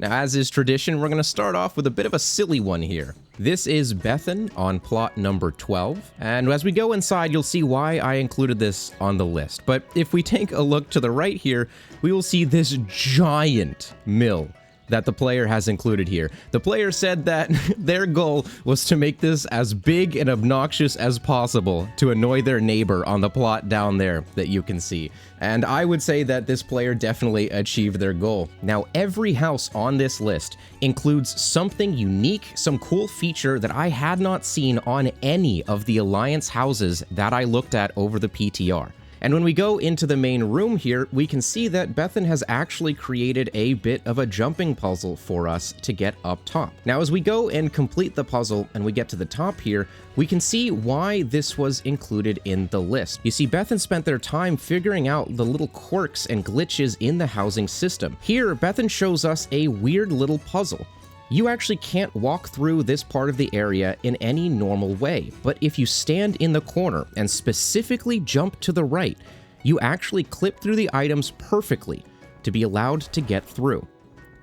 Now, as is tradition, we're going to start off with a bit of a silly one here. This is Bethan on plot number 12, and as we go inside, you'll see why I included this on the list. But if we take a look to the right here, we will see this giant mill that the player has included here. The player said that their goal was to make this as big and obnoxious as possible to annoy their neighbor on the plot down there that you can see. And I would say that this player definitely achieved their goal. Now, every house on this list includes something unique, some cool feature that I had not seen on any of the Alliance houses that I looked at over the PTR. And when we go into the main room here, we can see that Bethan has actually created a bit of a jumping puzzle for us to get up top. Now, as we go and complete the puzzle and we get to the top here, we can see why this was included in the list. You see, Bethan spent their time figuring out the little quirks and glitches in the housing system. Here, Bethan shows us a weird little puzzle. You actually can't walk through this part of the area in any normal way, but if you stand in the corner and specifically jump to the right, you actually clip through the items perfectly to be allowed to get through,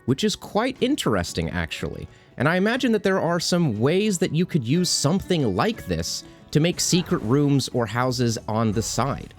which is quite interesting actually. And I imagine that there are some ways that you could use something like this to make secret rooms or houses on the side.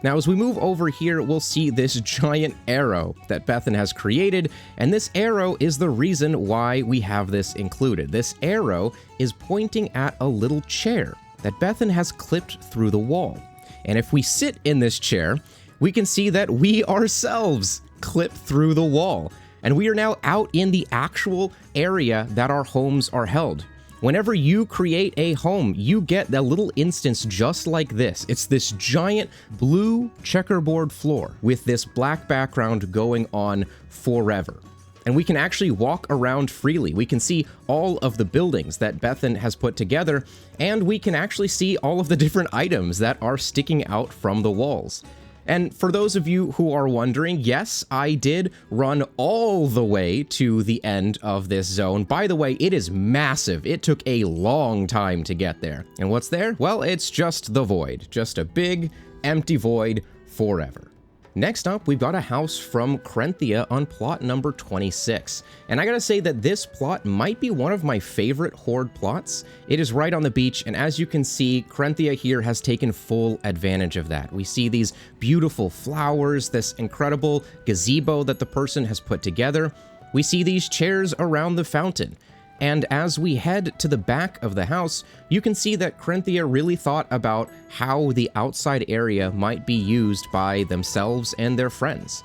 Now, as we move over here, we'll see this giant arrow that Bethan has created, and this arrow is the reason why we have this included. This arrow is pointing at a little chair that Bethan has clipped through the wall. And if we sit in this chair, we can see that we ourselves clip through the wall, and we are now out in the actual area that our homes are held. Whenever you create a home, you get a little instance just like this. It's this giant blue checkerboard floor with this black background going on forever. And we can actually walk around freely. We can see all of the buildings that Bethan has put together, and we can actually see all of the different items that are sticking out from the walls. And for those of you who are wondering, yes, I did run all the way to the end of this zone. By the way, it is massive. It took a long time to get there. And what's there? Well, it's just the void. Just a big, empty void forever. Next up, we've got a house from Crenthia on plot number 26. And I gotta say that this plot might be one of my favorite Horde plots. It is right on the beach, and as you can see, Crenthia here has taken full advantage of that. We see these beautiful flowers, this incredible gazebo that the person has put together. We see these chairs around the fountain. And as we head to the back of the house, you can see that Crenthia really thought about how the outside area might be used by themselves and their friends.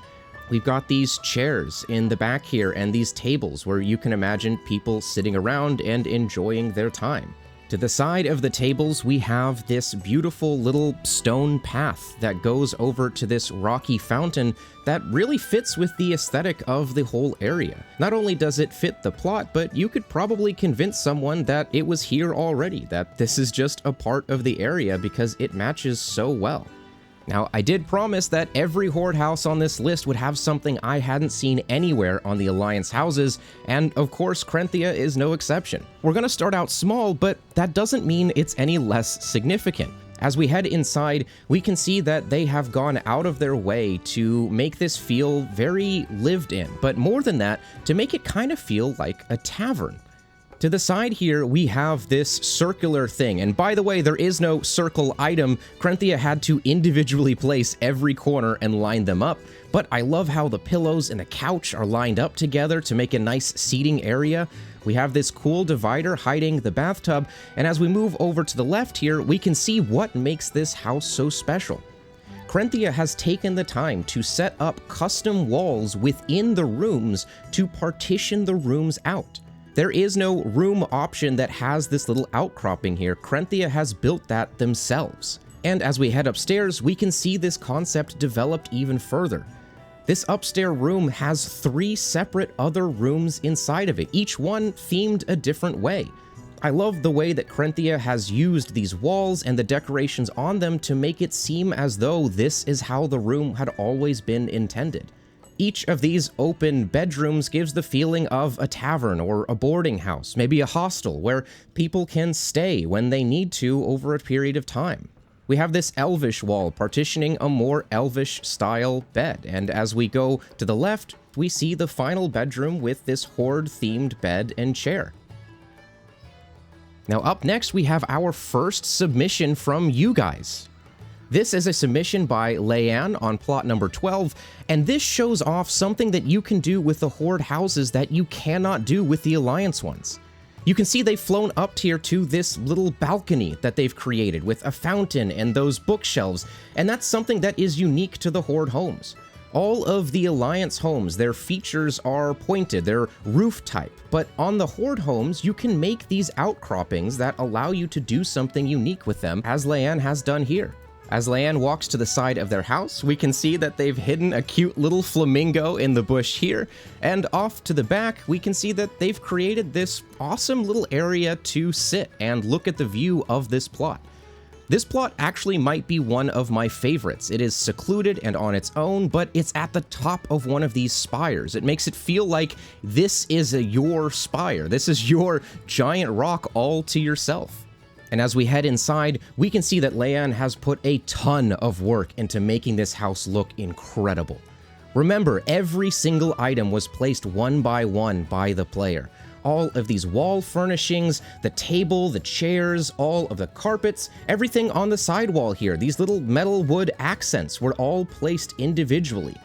We've got these chairs in the back here and these tables where you can imagine people sitting around and enjoying their time. To the side of the tables, we have this beautiful little stone path that goes over to this rocky fountain that really fits with the aesthetic of the whole area. Not only does it fit the plot, but you could probably convince someone that it was here already, that this is just a part of the area because it matches so well. Now, I did promise that every Horde house on this list would have something I hadn't seen anywhere on the Alliance houses, and of course, Crenthia is no exception. We're gonna start out small, but that doesn't mean it's any less significant. As we head inside, we can see that they have gone out of their way to make this feel very lived in, but more than that, to make it kind of feel like a tavern. To the side here, we have this circular thing, and by the way, there is no circle item. Crenthia had to individually place every corner and line them up, but I love how the pillows and the couch are lined up together to make a nice seating area. We have this cool divider hiding the bathtub, and as we move over to the left here, we can see what makes this house so special. Crenthia has taken the time to set up custom walls within the rooms to partition the rooms out. There is no room option that has this little outcropping here. Crenthia has built that themselves. And as we head upstairs, we can see this concept developed even further. This upstairs room has 3 separate other rooms inside of it, each one themed a different way. I love the way that Crenthia has used these walls and the decorations on them to make it seem as though this is how the room had always been intended. Each of these open bedrooms gives the feeling of a tavern or a boarding house, maybe a hostel where people can stay when they need to over a period of time. we have this elvish wall partitioning a more elvish style bed. And as we go to the left, we see the final bedroom with this horde themed bed and chair. Now up next, we have our first submission from you guys. This is a submission by Leiyan on plot number 12, and this shows off something that you can do with the Horde houses that you cannot do with the Alliance ones. You can see they've flown up here to this little balcony that they've created with a fountain and those bookshelves, and that's something that is unique to the Horde homes. All of the Alliance homes, their features are pointed, they're roof type, but on the Horde homes, you can make these outcroppings that allow you to do something unique with them, as Leiyan has done here. As Leiyan walks to the side of their house, we can see that they've hidden a cute little flamingo in the bush here, and off to the back, we can see that they've created this awesome little area to sit and look at the view of this plot. This plot actually might be one of my favorites. It is secluded and on its own, but it's at the top of one of these spires. It makes it feel like this is your spire. This is your giant rock all to yourself. And as we head inside, we can see that Leiyan has put a ton of work into making this house look incredible. Remember, every single item was placed one by one by the player. All of these wall furnishings, the table, the chairs, all of the carpets, everything on the sidewall here, these little metal wood accents were all placed individually.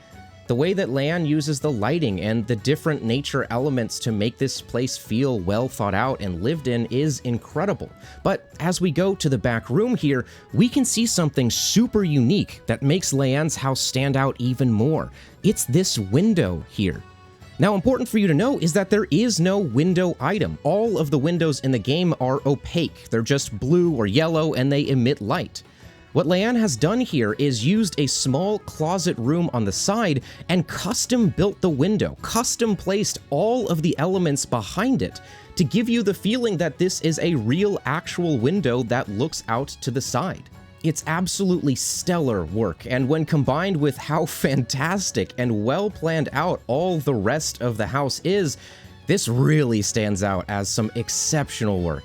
The way that Leiyan uses the lighting and the different nature elements to make this place feel well thought out and lived in is incredible. But as we go to the back room here, we can see something super unique that makes Leiyan's house stand out even more. It's this window here. Now, important for you to know is that there is no window item. All of the windows in the game are opaque. They're just blue or yellow and they emit light. What Leiyan has done here is used a small closet room on the side and custom built the window, custom placed all of the elements behind it to give you the feeling that this is a real actual window that looks out to the side. It's absolutely stellar work, and when combined with how fantastic and well planned out all the rest of the house is, this really stands out as some exceptional work.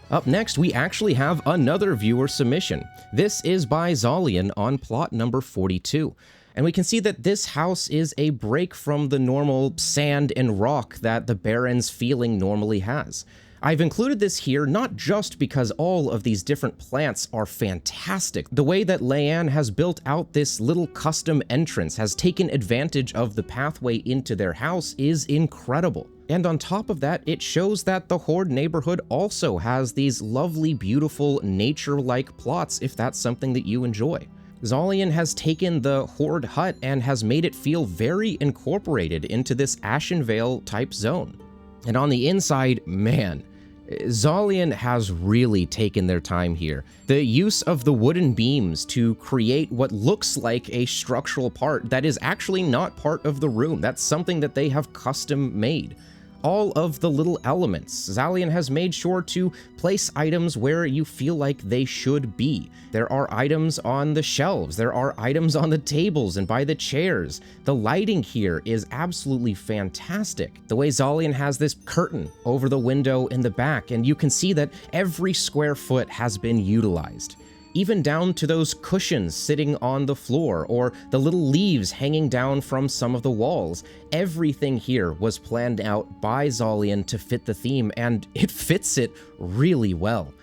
Up next, we actually have another viewer submission. This is by Xallian on plot number 42. And we can see that this house is a break from the normal sand and rock that the Baron's feeling normally has. I've included this here not just because all of these different plants are fantastic. The way that Leiyan has built out this little custom entrance, has taken advantage of the pathway into their house, is incredible. And on top of that, it shows that the Horde neighborhood also has these lovely, beautiful, nature-like plots if that's something that you enjoy. Xallian has taken the Horde hut and has made it feel very incorporated into this Ashenvale type zone. And on the inside, man, Xallian has really taken their time here. The use of the wooden beams to create what looks like a structural part that is actually not part of the room. That's something that they have custom made. All of the little elements, Xallian has made sure to place items where you feel like they should be. There are items on the shelves, there are items on the tables and by the chairs. The lighting here is absolutely fantastic. The way Xallian has this curtain over the window in the back, and you can see that every square foot has been utilized. Even down to those cushions sitting on the floor or the little leaves hanging down from some of the walls. Everything here was planned out by Xallian to fit the theme, and it fits it really well.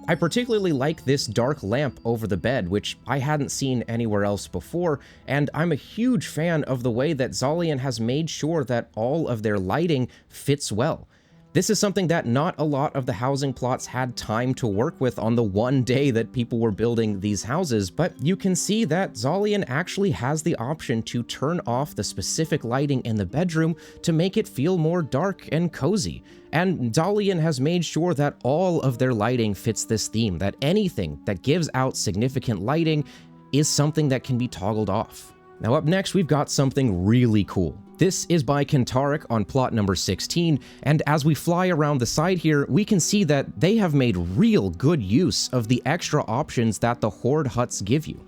I particularly like this dark lamp over the bed, which I hadn't seen anywhere else before, and I'm a huge fan of the way that Xallian has made sure that all of their lighting fits well. This is something that not a lot of the housing plots had time to work with on the one day that people were building these houses, but you can see that Xallian actually has the option to turn off the specific lighting in the bedroom to make it feel more dark and cozy. And Xallian has made sure that all of their lighting fits this theme, that anything that gives out significant lighting is something that can be toggled off. Now up next, we've got something really cool. This is by Kintaric on plot number 16, and as we fly around the side here, we can see that they have made real good use of the extra options that the Horde huts give you.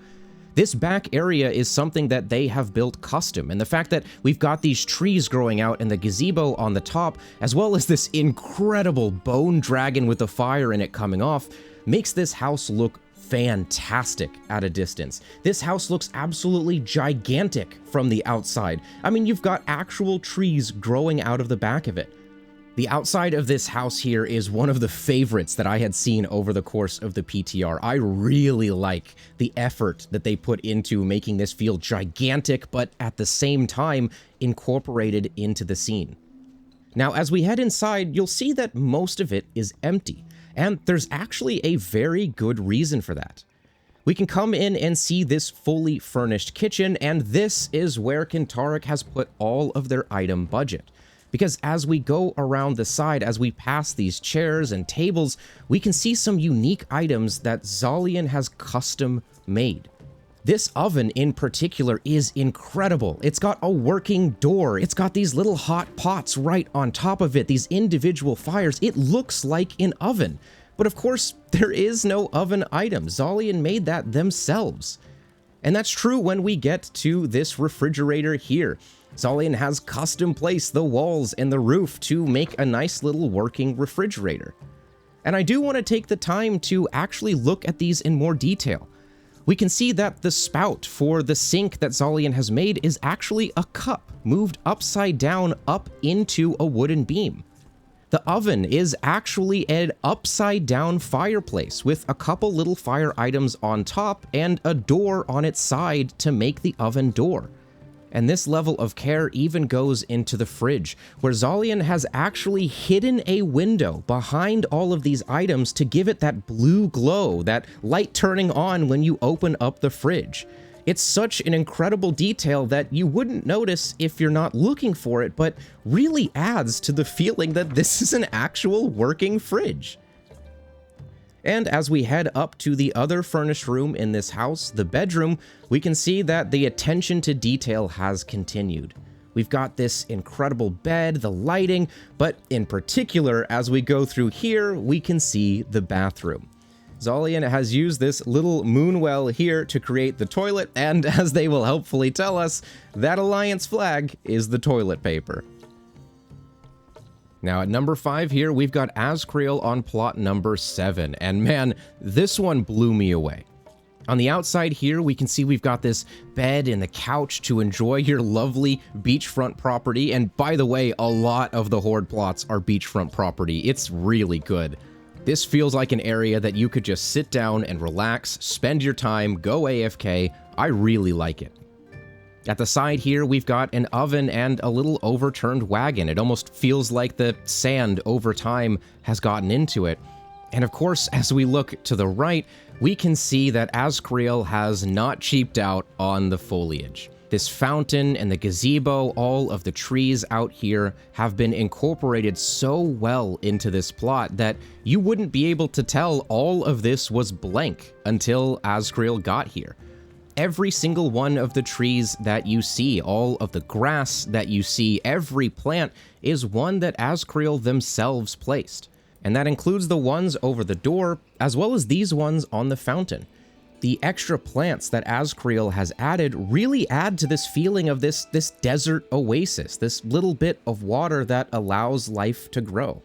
This back area is something that they have built custom, and the fact that we've got these trees growing out in the gazebo on the top, as well as this incredible bone dragon with the fire in it coming off, makes this house look fantastic at a distance. This house looks absolutely gigantic from the outside. I mean, you've got actual trees growing out of the back of it. The outside of this house here is one of the favorites that I had seen over the course of the PTR. I really like the effort that they put into making this feel gigantic, but at the same time incorporated into the scene. Now, as we head inside, you'll see that most of it is empty, and there's actually a very good reason for that. We can come in and see this fully furnished kitchen, and this is where Kintaric has put all of their item budget. Because as we go around the side, as we pass these chairs and tables, we can see some unique items that Xallian has custom made. This oven in particular is incredible. It's got a working door. It's got these little hot pots right on top of it, these individual fires. It looks like an oven. But of course, there is no oven item. Xallian made that themselves. And that's true when we get to this refrigerator here. Xallian has custom placed the walls and the roof to make a nice little working refrigerator. And I do want to take the time to actually look at these in more detail. We can see that the spout for the sink that Xallian has made is actually a cup moved upside down up into a wooden beam. The oven is actually an upside down fireplace with a couple little fire items on top and a door on its side to make the oven door. And this level of care even goes into the fridge, where Xallian has actually hidden a window behind all of these items to give it that blue glow, that light turning on when you open up the fridge. It's such an incredible detail that you wouldn't notice if you're not looking for it, but really adds to the feeling that this is an actual working fridge. And as we head up to the other furnished room in this house, the bedroom, we can see that the attention to detail has continued. We've got this incredible bed, the lighting, but in particular, as we go through here, we can see the bathroom. Xallian has used this little moonwell here to create the toilet, and as they will helpfully tell us, that Alliance flag is the toilet paper. Now at number 5 here, we've got Azkriel on plot number 7, and man, this one blew me away. On the outside here, we can see we've got this bed and the couch to enjoy your lovely beachfront property, and by the way, a lot of the HORDE plots are beachfront property. It's really good. This feels like an area that you could just sit down and relax, spend your time, go AFK. I really like it. At the side here, we've got an oven and a little overturned wagon. It almost feels like the sand over time has gotten into it. And of course, as we look to the right, we can see that Azkriel has not cheaped out on the foliage. This fountain and the gazebo, all of the trees out here have been incorporated so well into this plot that you wouldn't be able to tell all of this was blank until Azkriel got here. Every single one of the trees that you see, all of the grass that you see, every plant is one that Azkriel themselves placed. And that includes the ones over the door, as well as these ones on the fountain. The extra plants that Azkriel has added really add to this feeling of this desert oasis, this little bit of water that allows life to grow.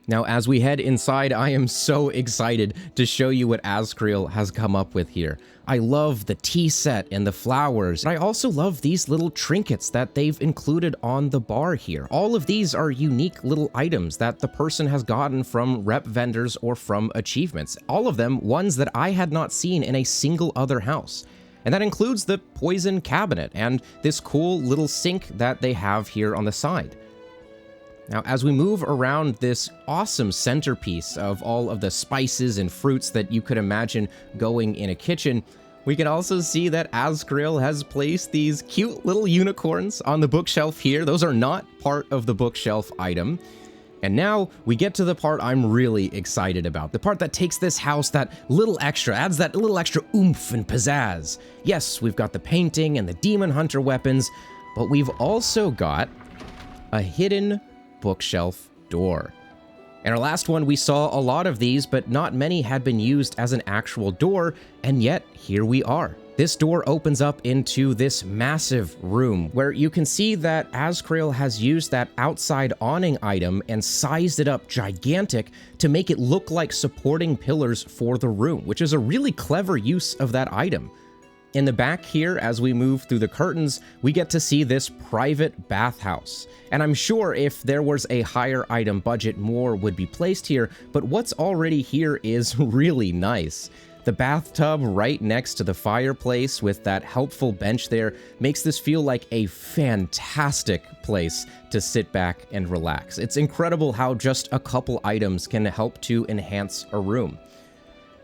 Now, as we head inside, I am so excited to show you what Azkriel has come up with here. I love the tea set and the flowers. I also love these little trinkets that they've included on the bar here. All of these are unique little items that the person has gotten from rep vendors or from achievements. All of them ones that I had not seen in a single other house. And that includes the poison cabinet and this cool little sink that they have here on the side. Now, as we move around this awesome centerpiece of all of the spices and fruits that you could imagine going in a kitchen, we can also see that Azkriel has placed these cute little unicorns on the bookshelf here. Those are not part of the bookshelf item. And now we get to the part I'm really excited about, the part that takes this house that little extra, adds that little extra oomph and pizzazz. Yes, we've got the painting and the demon hunter weapons, but we've also got a hidden bookshelf door. In our last one, we saw a lot of these, but not many had been used as an actual door, and yet here we are. This door opens up into this massive room where you can see that Azkriel has used that outside awning item and sized it up gigantic to make it look like supporting pillars for the room, which is a really clever use of that item. In the back here, as we move through the curtains, we get to see this private bathhouse. And I'm sure if there was a higher item budget, more would be placed here, but what's already here is really nice. The bathtub right next to the fireplace with that helpful bench there makes this feel like a fantastic place to sit back and relax. It's incredible how just a couple items can help to enhance a room.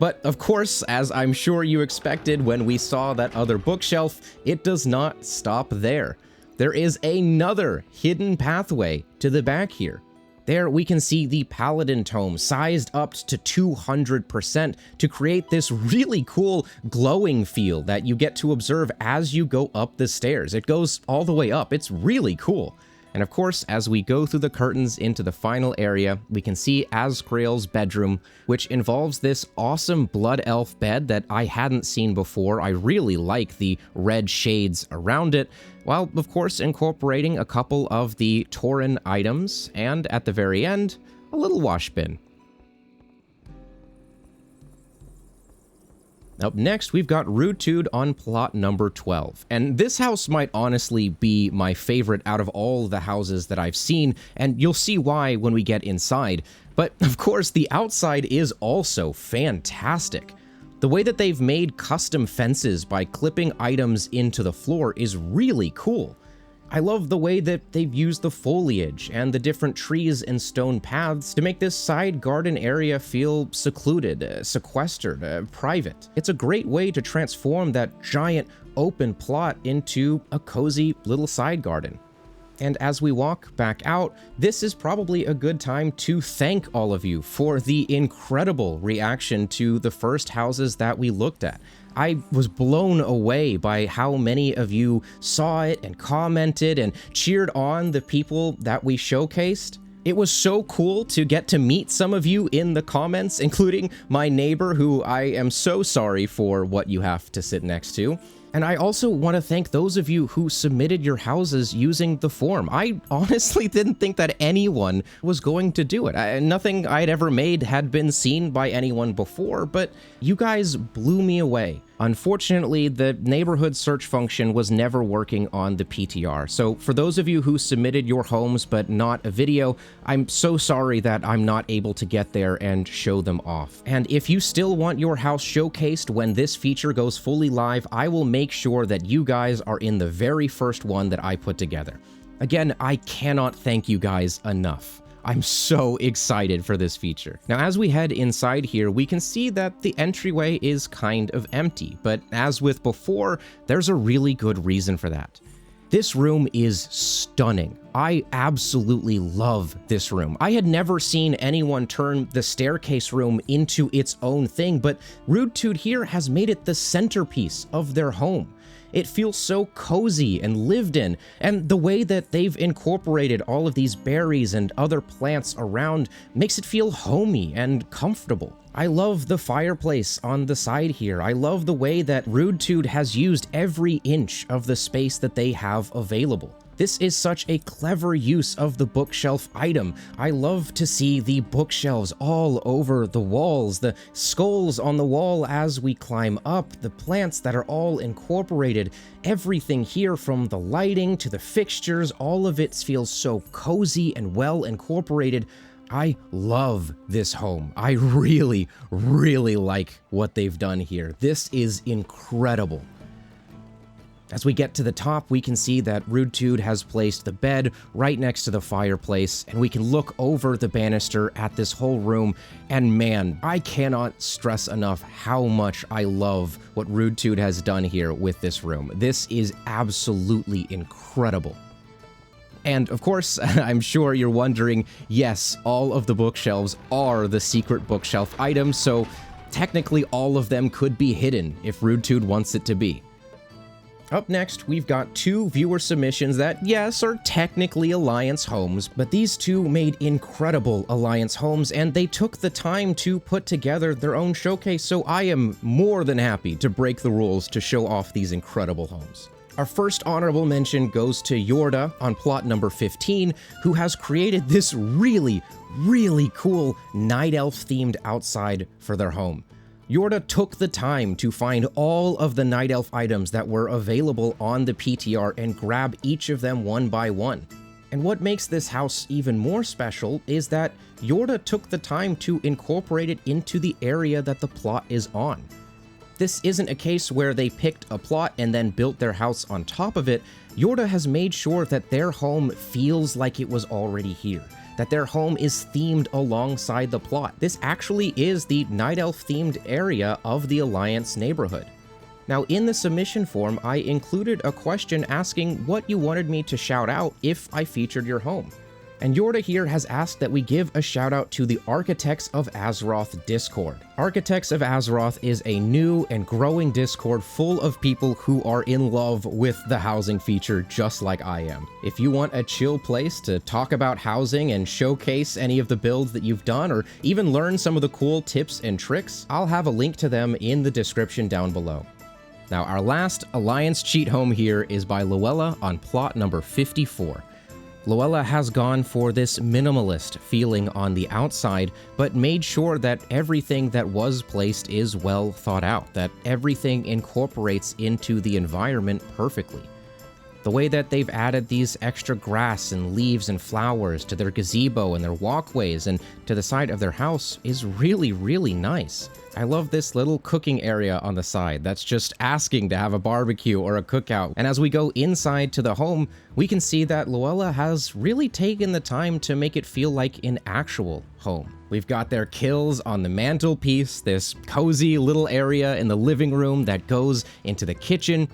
But of course, as I'm sure you expected when we saw that other bookshelf, it does not stop there. There is another hidden pathway to the back here. There we can see the Paladin Tome sized up to 200% to create this really cool glowing feel that you get to observe as you go up the stairs. It goes all the way up. It's really cool. And of course, as we go through the curtains into the final area, we can see Azkriel's bedroom, which involves this awesome blood elf bed that I hadn't seen before. I really like the red shades around it, while of course incorporating a couple of the Tauren items, and at the very end, a little wash bin. Up next, we've got Roodtude on plot number 12. And this house might honestly be my favorite out of all the houses that I've seen, and you'll see why when we get inside. But of course, the outside is also fantastic. The way that they've made custom fences by clipping items into the floor is really cool. I love the way that they've used the foliage and the different trees and stone paths to make this side garden area feel secluded, sequestered, private. It's a great way to transform that giant open plot into a cozy little side garden. And as we walk back out, this is probably a good time to thank all of you for the incredible reaction to the first houses that we looked at. I was blown away by how many of you saw it and commented and cheered on the people that we showcased. It was so cool to get to meet some of you in the comments, including my neighbor, who I am so sorry for what you have to sit next to. And I also want to thank those of you who submitted your houses using the form. I honestly didn't think that anyone was going to do it. Nothing I'd ever made had been seen by anyone before, but you guys blew me away. Unfortunately, the neighborhood search function was never working on the PTR. So for those of you who submitted your homes but not a video, I'm so sorry that I'm not able to get there and show them off. And if you still want your house showcased when this feature goes fully live, I will make sure that you guys are in the very first one that I put together. Again, I cannot thank you guys enough. I'm so excited for this feature. Now, as we head inside here, we can see that the entryway is kind of empty, but as with before, there's a really good reason for that. This room is stunning. I absolutely love this room. I had never seen anyone turn the staircase room into its own thing, but Roodtude here has made it the centerpiece of their home. It feels so cozy and lived in, and the way that they've incorporated all of these berries and other plants around makes it feel homey and comfortable. I love the fireplace on the side here. I love the way that Roodtude has used every inch of the space that they have available. This is such a clever use of the bookshelf item. I love to see the bookshelves all over the walls, the skulls on the wall as we climb up, the plants that are all incorporated. Everything here, from the lighting to the fixtures, all of it feels so cozy and well incorporated. I love this home. I really, really like what they've done here. This is incredible. As we get to the top, we can see that Roodtude has placed the bed right next to the fireplace, and we can look over the banister at this whole room, and man, I cannot stress enough how much I love what Roodtude has done here with this room. This is absolutely incredible. And of course, I'm sure you're wondering, yes, all of the bookshelves are the secret bookshelf items, so technically all of them could be hidden if Roodtude wants it to be. Up next, we've got two viewer submissions that, yes, are technically Alliance homes, but these two made incredible Alliance homes, and they took the time to put together their own showcase, so I am more than happy to break the rules to show off these incredible homes. Our first honorable mention goes to Yorda on plot number 15, who has created this really cool Night Elf themed outside for their home. Yorda took the time to find all of the Night Elf items that were available on the PTR and grab each of them one by one. And what makes this house even more special is that Yorda took the time to incorporate it into the area that the plot is on. This isn't a case where they picked a plot and then built their house on top of it. Yorda has made sure that their home feels like it was already here, that their home is themed alongside the plot. This actually is the Night Elf themed area of the Alliance neighborhood. Now, in the submission form, I included a question asking what you wanted me to shout out if I featured your home. And Yorda here has asked that we give a shout out to the Architects of Azeroth Discord. Architects of Azeroth is a new and growing Discord full of people who are in love with the housing feature just like I am. If you want a chill place to talk about housing and showcase any of the builds that you've done, or even learn some of the cool tips and tricks, I'll have a link to them in the description down below. Now, our last Alliance cheat home here is by Loella on plot number 54. Loella has gone for this minimalist feeling on the outside, but made sure that everything that was placed is well thought out, that everything incorporates into the environment perfectly. The way that they've added these extra grass and leaves and flowers to their gazebo and their walkways and to the side of their house is really nice. I love this little cooking area on the side that's just asking to have a barbecue or a cookout. And as we go inside to the home, we can see that Loella has really taken the time to make it feel like an actual home. We've got their kills on the mantelpiece, this cozy little area in the living room that goes into the kitchen.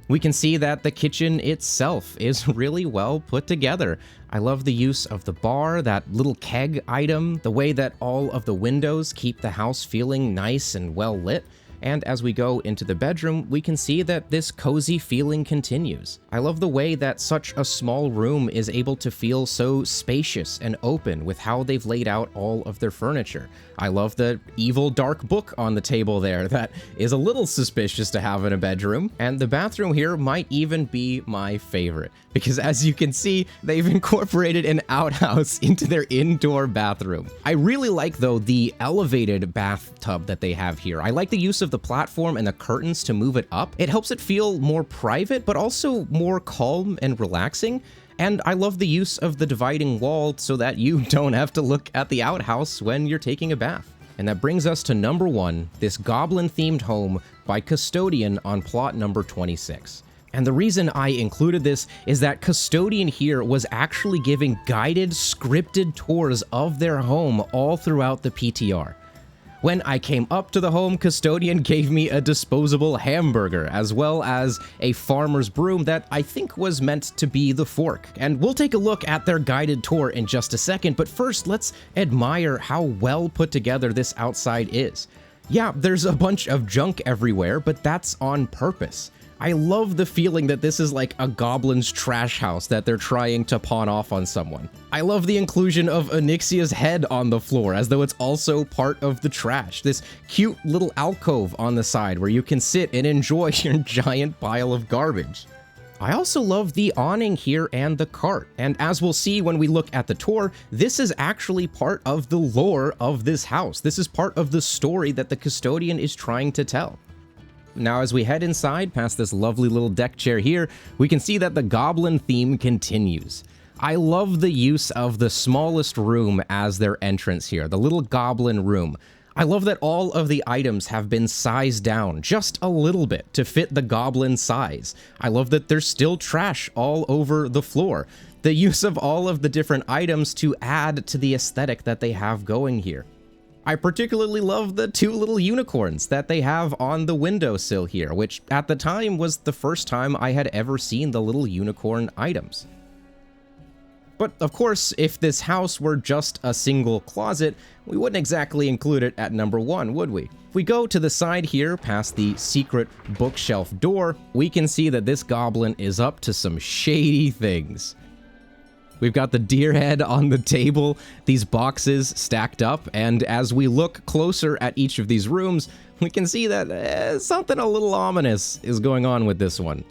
We can see that the kitchen itself is really well put together. I love the use of the bar, that little keg item, the way that all of the windows keep the house feeling nice and well lit. And as we go into the bedroom, we can see that this cozy feeling continues. I love the way that such a small room is able to feel so spacious and open with how they've laid out all of their furniture. I love the evil dark book on the table there that is a little suspicious to have in a bedroom. And the bathroom here might even be my favorite, because as you can see, they've incorporated an outhouse into their indoor bathroom. I really like, though, the elevated bathtub that they have here. I like the use of the platform and the curtains to move it up. It helps it feel more private, but also more calm and relaxing. And I love the use of the dividing wall so that you don't have to look at the outhouse when you're taking a bath. And that brings us to number 1, this goblin-themed home by Custodian on plot number 26. And the reason I included this is that Custodian here was actually giving guided, scripted tours of their home all throughout the PTR. When I came up to the home, Custodian gave me a disposable hamburger, as well as a farmer's broom that I think was meant to be the fork. And we'll take a look at their guided tour in just a second, but first let's admire how well put together this outside is. Yeah, there's a bunch of junk everywhere, but that's on purpose. I love the feeling that this is like a goblin's trash house that they're trying to pawn off on someone. I love the inclusion of Onyxia's head on the floor, as though it's also part of the trash. This cute little alcove on the side where you can sit and enjoy your giant pile of garbage. I also love the awning here and the cart, and as we'll see when we look at the tour, this is actually part of the lore of this house. This is part of the story that the Custodian is trying to tell. Now, as we head inside past this lovely little deck chair here, we can see that the goblin theme continues. I love the use of the smallest room as their entrance here, the little goblin room. I love that all of the items have been sized down just a little bit to fit the goblin size. I love that there's still trash all over the floor. The use of all of the different items to add to the aesthetic that they have going here. I particularly love the 2 little unicorns that they have on the windowsill here, which at the time was the first time I had ever seen the little unicorn items. But of course, if this house were just a single closet, we wouldn't exactly include it at number 1, would we? If we go to the side here, past the secret bookshelf door, we can see that this goblin is up to some shady things. We've got the deer head on the table, these boxes stacked up, and as we look closer at each of these rooms, we can see that something a little ominous is going on with this one.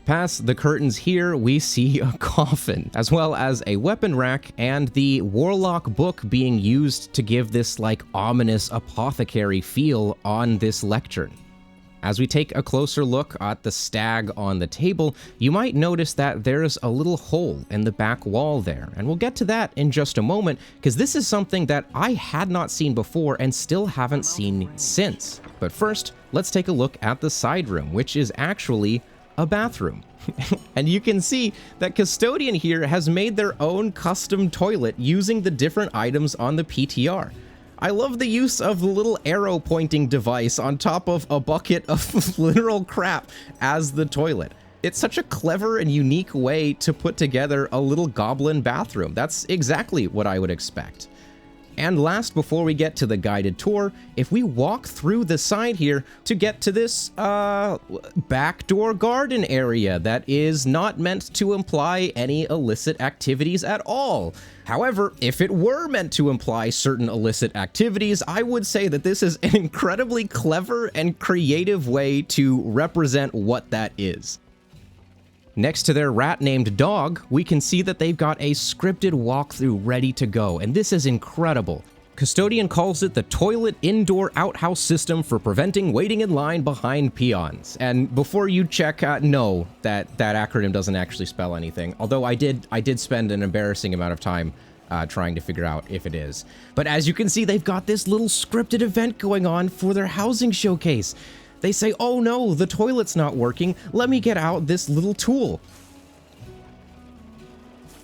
Past the curtains here, we see a coffin, as well as a weapon rack and the warlock book being used to give this like ominous apothecary feel on this lectern. As we take a closer look at the stag on the table, you might notice that there's a little hole in the back wall there, and we'll get to that in just a moment, because this is something that I had not seen before and still haven't seen since. But first, let's take a look at the side room, which is actually a bathroom. And you can see that Custodian here has made their own custom toilet using the different items on the PTR. I love the use of the little arrow pointing device on top of a bucket of literal crap as the toilet. It's such a clever and unique way to put together a little goblin bathroom. That's exactly what I would expect. And last, before we get to the guided tour, if we walk through the side here to get to this backdoor garden area that is not meant to imply any illicit activities at all. However, if it were meant to imply certain illicit activities, I would say that this is an incredibly clever and creative way to represent what that is. Next to their rat named Dog, we can see that they've got a scripted walkthrough ready to go, and this is incredible. Custodian calls it the Toilet Indoor Outhouse System for preventing waiting in line behind peons. And before you check, no, that acronym doesn't actually spell anything, although I did spend an embarrassing amount of time trying to figure out if it is. But as you can see, they've got this little scripted event going on for their housing showcase. They say, oh no, the toilet's not working. Let me get out this little tool.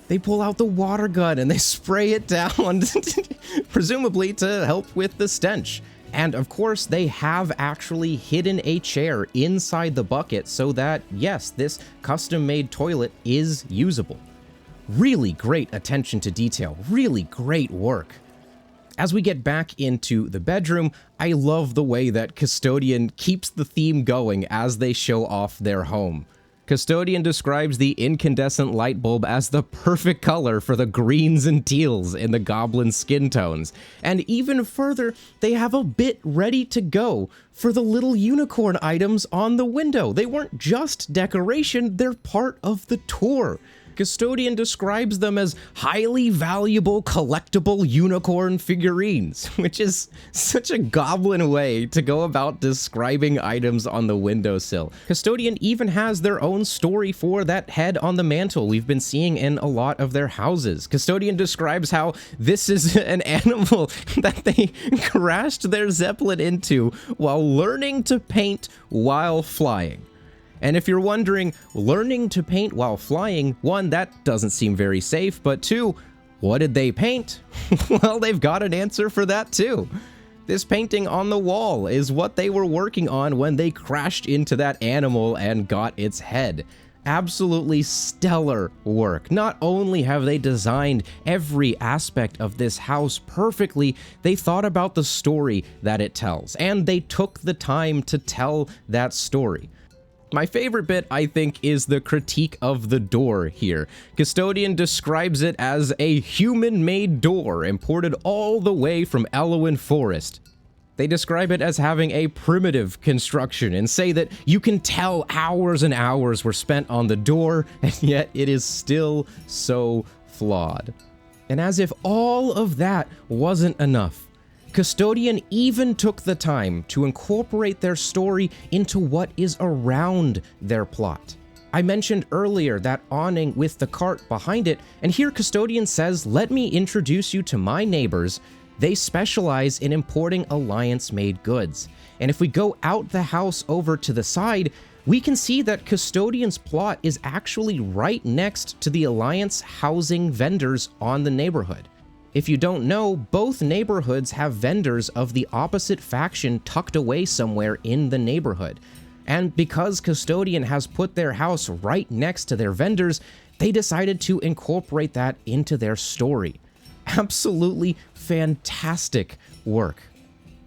They pull out the water gun and they spray it down, presumably to help with the stench. And of course, they have actually hidden a chair inside the bucket so that, yes, this custom-made toilet is usable. Really great attention to detail, really great work. As we get back into the bedroom, I love the way that Custodian keeps the theme going as they show off their home. Custodian describes the incandescent light bulb as the perfect color for the greens and teals in the goblin skin tones. And even further, they have a bit ready to go for the little unicorn items on the window. They weren't just decoration, they're part of the tour. Custodian describes them as highly valuable collectible unicorn figurines, which is such a goblin way to go about describing items on the windowsill. Custodian even has their own story for that head on the mantle we've been seeing in a lot of their houses. Custodian describes how this is an animal that they crashed their Zeppelin into while learning to paint while flying. And if you're wondering, learning to paint while flying, one, that doesn't seem very safe, but two, what did they paint? Well, they've got an answer for that too. This painting on the wall is what they were working on when they crashed into that animal and got its head. Absolutely stellar work. Not only have they designed every aspect of this house perfectly, they thought about the story that it tells, and they took the time to tell that story. My favorite bit, I think, is the critique of the door here. Custodian describes it as a human-made door imported all the way from Elwyn Forest. They describe it as having a primitive construction and say that you can tell hours and hours were spent on the door, and yet it is still so flawed. And as if all of that wasn't enough, Custodian even took the time to incorporate their story into what is around their plot. I mentioned earlier that awning with the cart behind it, and here Custodian says, let me introduce you to my neighbors. They specialize in importing Alliance-made goods. And if we go out the house over to the side, we can see that Custodian's plot is actually right next to the Alliance housing vendors on the neighborhood. If you don't know, both neighborhoods have vendors of the opposite faction tucked away somewhere in the neighborhood. And because Custodian has put their house right next to their vendors, they decided to incorporate that into their story. Absolutely fantastic work.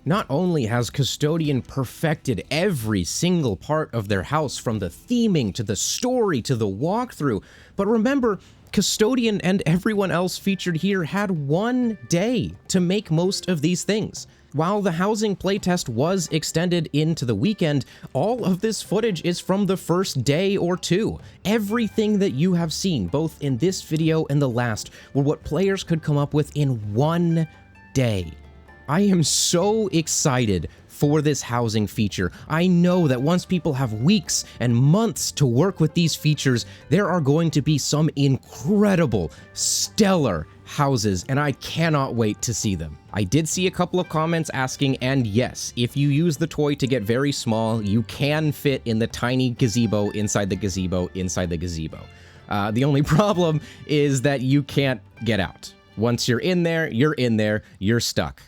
Not only has Custodian perfected every single part of their house, from the theming to the story to the walkthrough, but remember, Custodian and everyone else featured here had one day to make most of these things. While the housing playtest was extended into the weekend, all of this footage is from the first day or two. Everything that you have seen, both in this video and the last, were what players could come up with in one day. I am so excited for this housing feature. I know that once people have weeks and months to work with these features, there are going to be some incredible, stellar houses, and I cannot wait to see them. I did see a couple of comments asking, and yes, if you use the toy to get very small, you can fit in the tiny gazebo inside the gazebo inside the gazebo. The only problem is that you can't get out. Once you're in there, you're stuck.